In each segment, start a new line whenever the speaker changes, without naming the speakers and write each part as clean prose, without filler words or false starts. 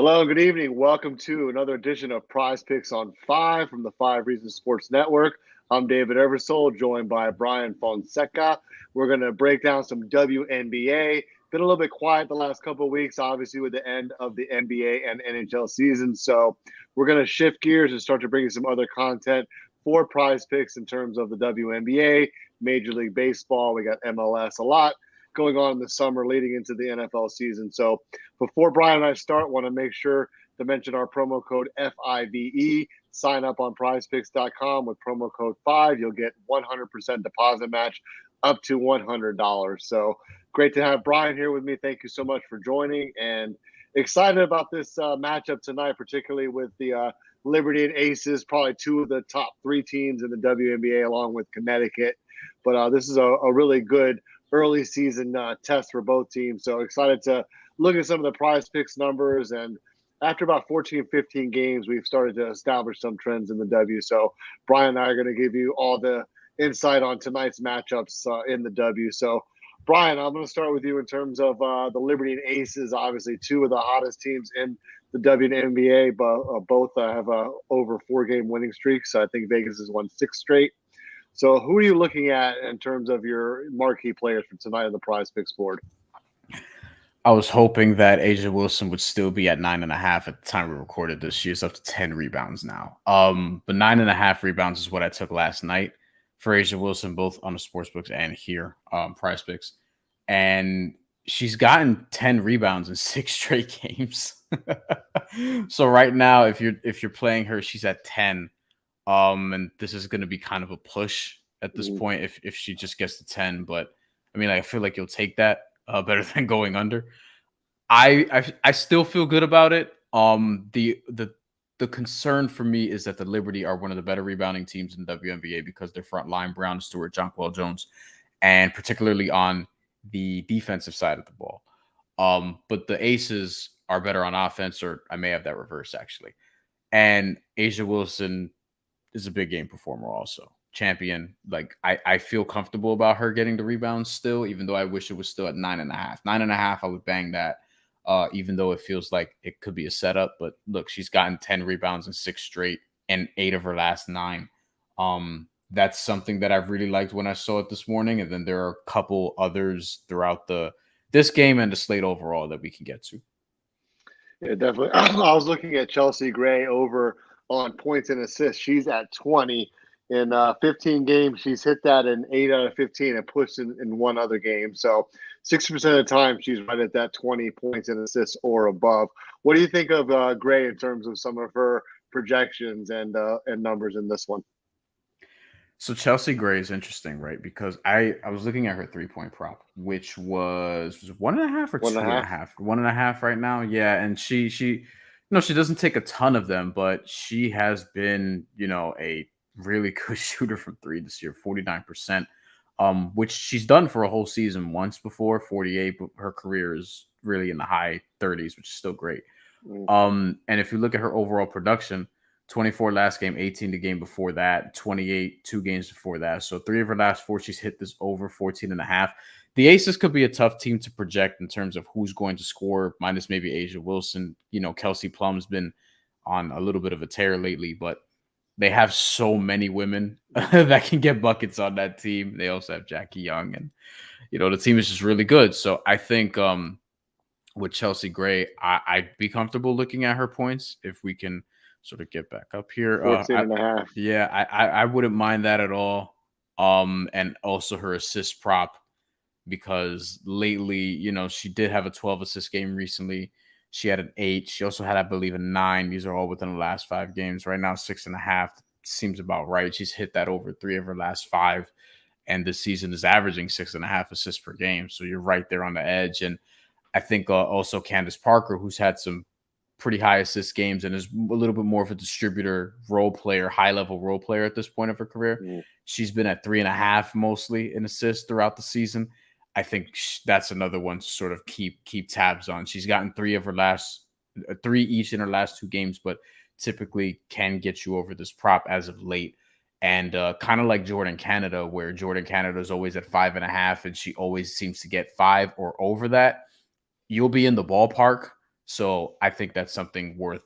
Hello, good evening. Welcome to another edition of Prize Picks on Five from the Five Reasons Sports Network. I'm David Eversole, joined by Brian Fonseca. We're going to break down some WNBA. Been a little bit quiet the last couple of weeks, obviously, with the end of the NBA and NHL season. So we're going to shift gears and start to bring you some other content for Prize Picks in terms of the WNBA, Major League Baseball. We got MLS, a lot going on in the summer leading into the NFL season. So before Brian and I start, want to make sure to mention our promo code FIVE. Sign up on prizepicks.com with promo code 5. You'll get 100% deposit match up to $100. So great to have Brian here with me. Thank you so much for joining, and excited about this matchup tonight, particularly with the Liberty and Aces, probably two of the top three teams in the WNBA along with Connecticut. But this is a really good early season test for both teams. So excited to look at some of the Prize Picks numbers. And after about 14, 15 games, we've started to establish some trends in the W. So Brian and I are going to give you all the insight on tonight's matchups in the W. So Brian, I'm going to start with you in terms of the Liberty and Aces, obviously two of the hottest teams in the WNBA, but both have a over 4-game winning streak. So I think Vegas has won 6 straight. So who are you looking at in terms of your marquee players for tonight on the Prize Picks board?
I was hoping that A'ja Wilson would still be at 9.5 at the time we recorded this. She is up to 10 rebounds now. But 9.5 rebounds is what I took last night for A'ja Wilson, both on the sportsbooks and here, Prize Picks. And she's gotten 10 rebounds in 6 straight games. So right now, if you're playing her, she's at 10. And this is going to be kind of a push at this point if she just gets to 10. But I mean, I feel like you'll take that better than going under. I still feel good about it. The concern for me is that the Liberty are one of the better rebounding teams in the WNBA because their front line, Brown, Stewart, Jonquel Jones, and particularly on the defensive side of the ball. But the Aces are better on offense, or I may have that reverse actually. And A'ja Wilson is a big game performer also. Champion. Like I feel comfortable about her getting the rebounds still, even though I wish it was still at 9.5. 9.5, I would bang that, even though it feels like it could be a setup. But look, she's gotten 10 rebounds in 6 straight and 8 of her last 9. That's something that I've really liked when I saw it this morning. And then there are a couple others throughout this game and the slate overall that we can get to.
Yeah, definitely. I was looking at Chelsea Gray over on points and assists. She's at 20 in 15 games. She's hit that in 8 out of 15 and pushed in one other game. So 60% of the time she's right at that 20 points and assists or above. What do you think of Gray in terms of some of her projections and numbers in this one?
So Chelsea Gray is interesting, right? Because I was looking at her 3-point prop, which was it 1.5 or 2.5? 1.5 right now. Yeah. And she doesn't take a ton of them, but she has been, a really good shooter from 3 this year, 49%, which she's done for a whole season once before, 48, but her career is really in the high 30s, which is still great. And if you look at her overall production, 24 last game, 18 the game before that, 28 2 games before that. So 3 of her last 4, she's hit this over 14.5. The Aces could be a tough team to project in terms of who's going to score, minus maybe A'ja Wilson. Kelsey Plum's been on a little bit of a tear lately, but they have so many women that can get buckets on that team. They also have Jackie Young, and the team is just really good. So I think with Chelsea Gray, I'd be comfortable looking at her points if we can sort of get back up here.
14.5.
Yeah, I wouldn't mind that at all. And also her assist prop, because lately, she did have a 12 assist game recently. She had an 8. She also had, I believe, a 9. These are all within the last 5 games. Right now, 6.5 seems about right. She's hit that over 3 of her last 5. And this season is averaging 6.5 assists per game. So you're right there on the edge. And I think also Candace Parker, who's had some pretty high assist games and is a little bit more of a distributor role player, high-level role player at this point of her career. She's been at 3.5 mostly in assists throughout the season. I think that's another one to sort of keep tabs on. She's gotten 3 each in her last 2 games, but typically can get you over this prop as of late. And kind of like Jordan Canada, where Jordan Canada is always at 5.5 and she always seems to get 5 or over that. You'll be in the ballpark So I think that's something worth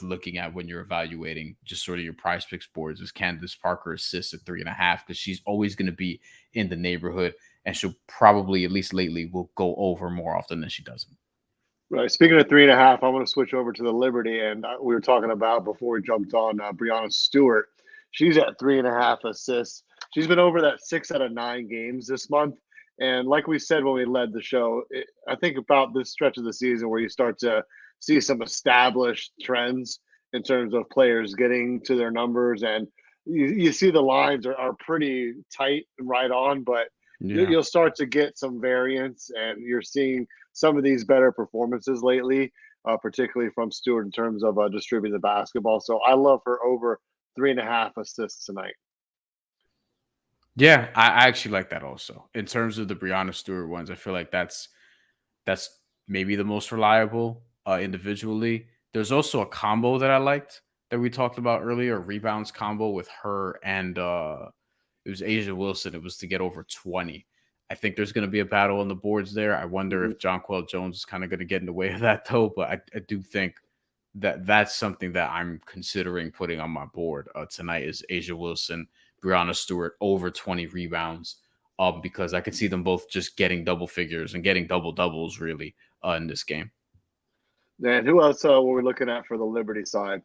looking at when you're evaluating just sort of your prize picks boards is Candace Parker assists at 3.5 because she's always going to be in the neighborhood and she'll probably, at least lately, will go over more often than she doesn't.
Right. Speaking of 3.5, I want to switch over to the Liberty, and we were talking about before we jumped on Brianna Stewart. She's at 3.5 assists. She's been over that 6 out of 9 games this month, and like we said when we led the show, I think about this stretch of the season where you start to see some established trends in terms of players getting to their numbers, and you see the lines are pretty tight and right on, but
Yeah.
you'll start to get some variance, and you're seeing some of these better performances lately, particularly from Stewart in terms of distributing the basketball. So I love her over 3.5 assists tonight.
Yeah, I actually like that also. In terms of the Brianna Stewart ones, I feel like that's maybe the most reliable individually. There's also a combo that I liked that we talked about earlier, a rebounds combo with her and it was Asia Wilson. It was to get over 20. I think there's going to be a battle on the boards there. I wonder
Mhm.
if Jonquel Jones is kind of going to get in the way of that though, but I do think that that's something that I'm considering putting on my board tonight is Asia Wilson, Brianna Stewart over 20 rebounds. Because I could see them both just getting double figures and getting double doubles really in this game.
And who else were we looking at for the Liberty side?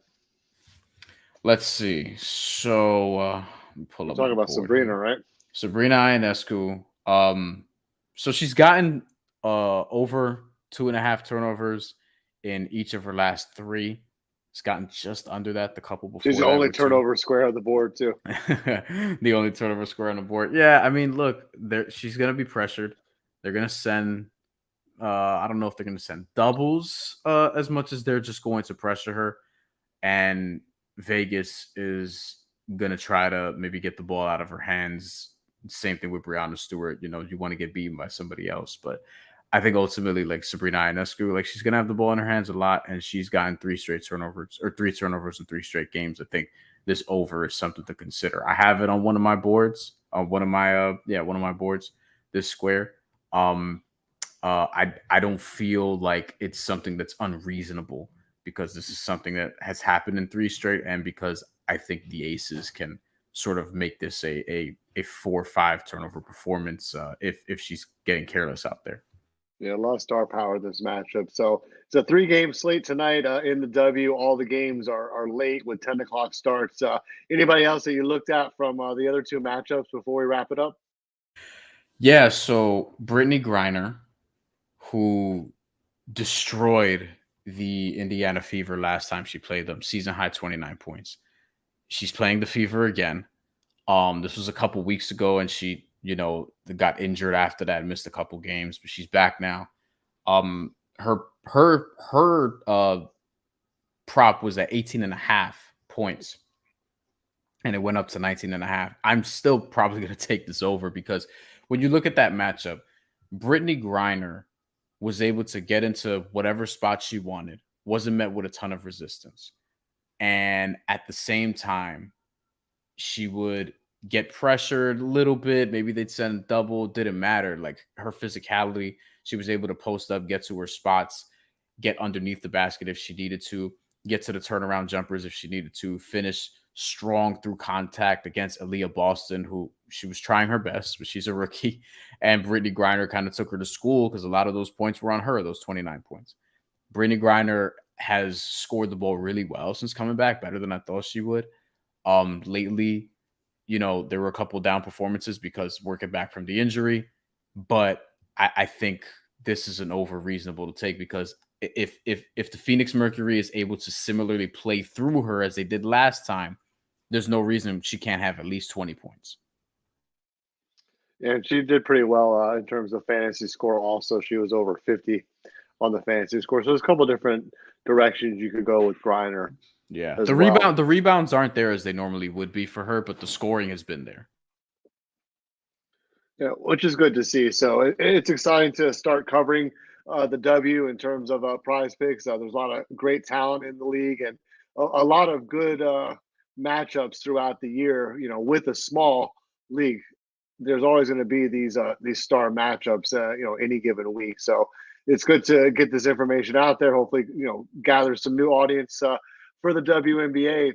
Let's see. So let me pull
We're
up my
talking about
board
Sabrina,
here.
right?
Sabrina Ionescu. So she's gotten over 2.5 turnovers in each of her last three. It's gotten just under that. The couple
She's
before
the
that
only
were two.
turnover square on the board, too.
The only turnover score on the board. Yeah, I mean, look, she's gonna be pressured. They're gonna send. I don't know if they're gonna send doubles as much as they're just going to pressure her. And Vegas is gonna try to maybe get the ball out of her hands. Same thing with Brianna Stewart. You know, you want to get beaten by somebody else, but I think ultimately, like Sabrina Ionescu, like she's gonna have the ball in her hands a lot, and she's gotten 3 turnovers in 3 straight games. I think this over is something to consider. I have it on one of my boards, one of my boards, this square. Um, I don't feel like it's something that's unreasonable because this is something that has happened in 3 straight, and because I think the Aces can sort of make this a 4 or 5 turnover performance if she's getting careless out there.
Yeah, a lot of star power in this matchup. So it's a 3 game slate tonight in the W. All the games are late with 10 o'clock starts. Anybody else that you looked at from the other two matchups before we wrap it up?
Yeah, so Brittany Griner, who destroyed the Indiana Fever last time she played them, season high 29 points. She's playing the Fever again. This was a couple weeks ago, and she, got injured after that, missed a couple games, but she's back now. Her prop was at 18 and a half points, and it went up to 19 and a half. I'm still probably going to take this over because when you look at that matchup, Brittany Griner was able to get into whatever spot she wanted, wasn't met with a ton of resistance. And at the same time, she would get pressured a little bit. Maybe they'd send a double. Didn't matter. Like her physicality, she was able to post up, get to her spots, get underneath the basket if she needed to, get to the turnaround jumpers if she needed to, finish strong through contact against Aaliyah Boston, who she was trying her best, but she's a rookie. And Brittany Griner kind of took her to school because a lot of those points were on her, those 29 points. Brittany Griner has scored the ball really well since coming back, better than I thought she would. Lately, there were a couple down performances because working back from the injury, but I think this is an over reasonable to take because if the Phoenix Mercury is able to similarly play through her as they did last time, there's no reason she can't have at least 20 points.
And she did pretty well in terms of fantasy score. Also, she was over 50 on the fantasy score. So there's a couple different directions you could go with Griner
Yeah.
as
The
well.
rebounds aren't there as they normally would be for her, but the scoring has been there.
Yeah, which is good to see. So it's exciting to start covering the W in terms of prize picks. There's a lot of great talent in the league and a lot of good matchups throughout the year, with a small league. there's always going to be these star matchups, any given week. So it's good to get this information out there. Hopefully, gather some new audience for the WNBA.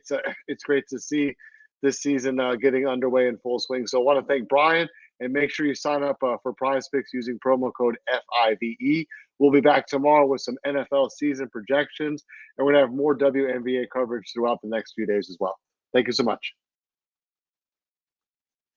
It's great to see this season getting underway in full swing. So I want to thank Brian, and make sure you sign up for PrizePicks using promo code FIVE. We'll be back tomorrow with some NFL season projections, and we're going to have more WNBA coverage throughout the next few days as well. Thank you so much.